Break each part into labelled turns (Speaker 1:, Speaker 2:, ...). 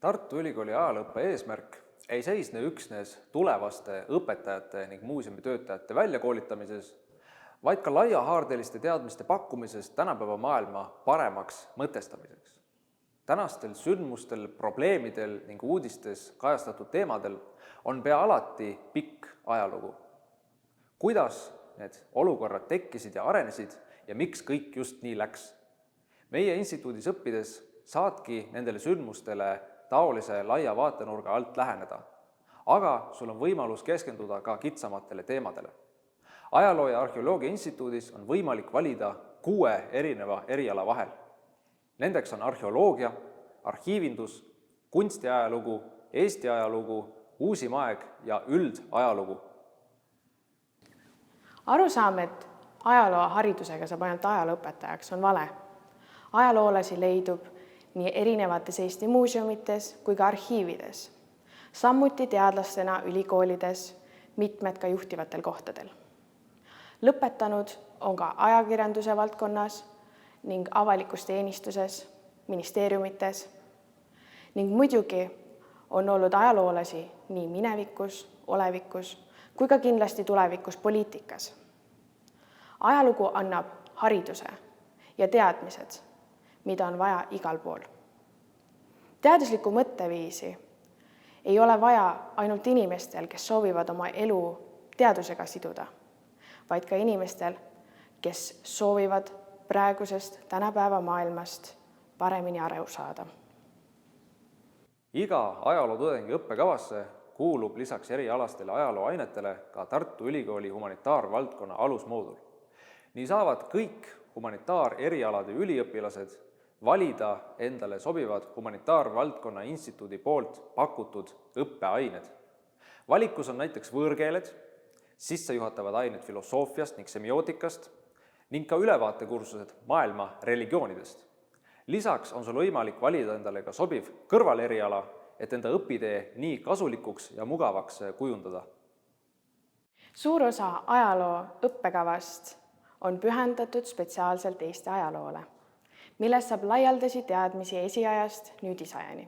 Speaker 1: Tartu Ülikooli ajalooõppe eesmärk ei seisne üksnes tulevaste õpetajate ning muuseumitöötajate väljakoolitamises, vaid ka laiahaardeliste teadmiste pakkumises tänapäeva maailma paremaks mõtestamiseks. Tänastel sündmustel, probleemidel ning uudistes kajastatud teemadel on pea alati pikk ajalugu. Kuidas need olukorrad tekkisid ja arenesid ja miks kõik just nii läks? Meie instituudis õppides saadki nendele sündmustele taolise laia vaatenurga alt läheneda, aga sul on võimalus keskenduda ka kitsamatele teemadele. Ajaloo- ja Arheoloogia Instituudis on võimalik valida 6 erineva eriala vahel. Nendeks on arheoloogia, arhiivindus, kunstiajalugu, Eesti ajalugu, uusim aeg ja üldajalugu.
Speaker 2: Arusaam, et ajalooharidusega saab ainult ajalooõpetajaks, on vale. Ajaloolasi leidub nii erinevates Eesti muuseumites kui ka arhiivides, samuti teadlastena ülikoolides, mitmed ka juhtivatel kohtadel. Lõpetanud on ka ajakirjanduse valdkonnas ning avalikus teenistuses, ministeeriumites ning muidugi on olnud ajaloolasi nii minevikus, olevikus kui ka kindlasti tulevikus poliitikas. Ajalugu annab hariduse ja teadmised, mida on vaja igal pool. Teaduslikku mõtteviisi ei ole vaja ainult inimestel, kes soovivad oma elu teadusega siduda, vaid ka inimestel, kes soovivad praegusest tänapäeva maailmast paremini aru saada.
Speaker 1: Iga ajalootudengi õppekavasse kuulub lisaks erialastele ajalooainetele ka Tartu Ülikooli humanitaarvaldkonna alusmoodul. Nii saavad kõik humanitaarerialade üliõpilased valida endale sobivad humanitaarvaldkonna instituudi poolt pakutud õppeained. Valikus on näiteks võõrkeeled, sissejuhatavad ained filosoofiast ning semiootikast ning ka ülevaatekursused maailma religioonidest. Lisaks on sul võimalik valida endale ka sobiv kõrvaleriala, et enda õpitee nii kasulikuks ja mugavaks kujundada.
Speaker 2: Suur osa ajaloo õppekavast on pühendatud spetsiaalselt Eesti ajaloole, millest saab laialdasi teadmisi esiajast nüüdisajani.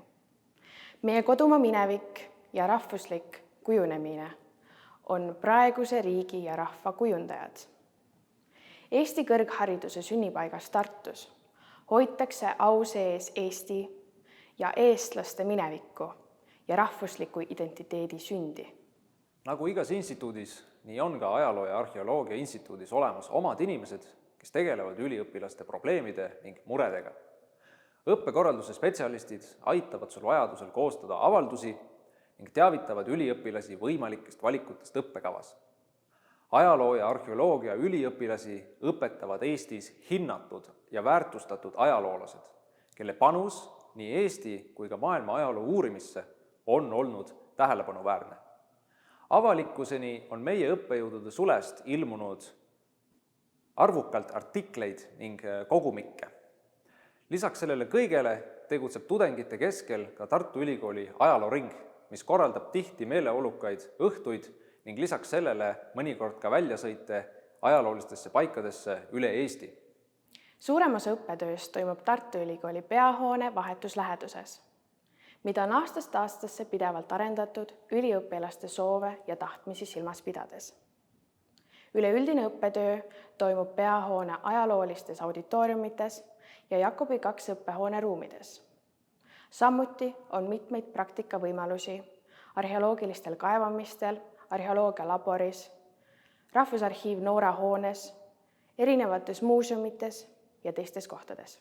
Speaker 2: Meie kodumaa minevik ja rahvuslik kujunemine on praeguse riigi ja rahva kujundajad. Eesti kõrghariduse sünnipaigas Tartus hoitakse au sees Eesti ja eestlaste minevikku ja rahvusliku identiteedi sündi.
Speaker 1: Nagu igas instituudis, nii on ka Ajaloo- ja Arheoloogia Instituudis olemas omad inimesed, kes tegelevad üliõpilaste probleemide ning muredega. Õppekorralduse spetsialistid aitavad sul vajadusel koostada avaldusi ning teavitavad üliõpilasi võimalikest valikutest õppekavas. Ajaloo- ja arheoloogia üliõpilasi õpetavad Eestis hinnatud ja väärtustatud ajaloolased, kelle panus nii Eesti kui ka maailma ajaloo uurimisse on olnud tähelepanuväärne. Avalikkuseni on meie õppejõudude sulest ilmunud arvukalt artikleid ning kogumikke. Lisaks sellele kõigele tegutseb tudengite keskel ka Tartu Ülikooli ajalooring, mis korraldab tihti meeleolukaid õhtuid ning lisaks sellele mõnikord ka väljasõite ajaloolistesse paikadesse üle Eesti.
Speaker 2: Suurem osa õppetööst toimub Tartu Ülikooli peahoone vahetus läheduses, mida on aastast aastasse pidevalt arendatud üliõpilaste soove ja tahtmisi silmas pidades. Üleüldine õppetöö toimub peahoone ajaloolistes auditooriumites ja Jakobi 2 õppehoone ruumides. Samuti on mitmeid praktikavõimalusi arheoloogilistel kaevamistel, arheoloogialaboris, Rahvusarhiiv Noora hoones, erinevates muuseumites ja teistes kohtades.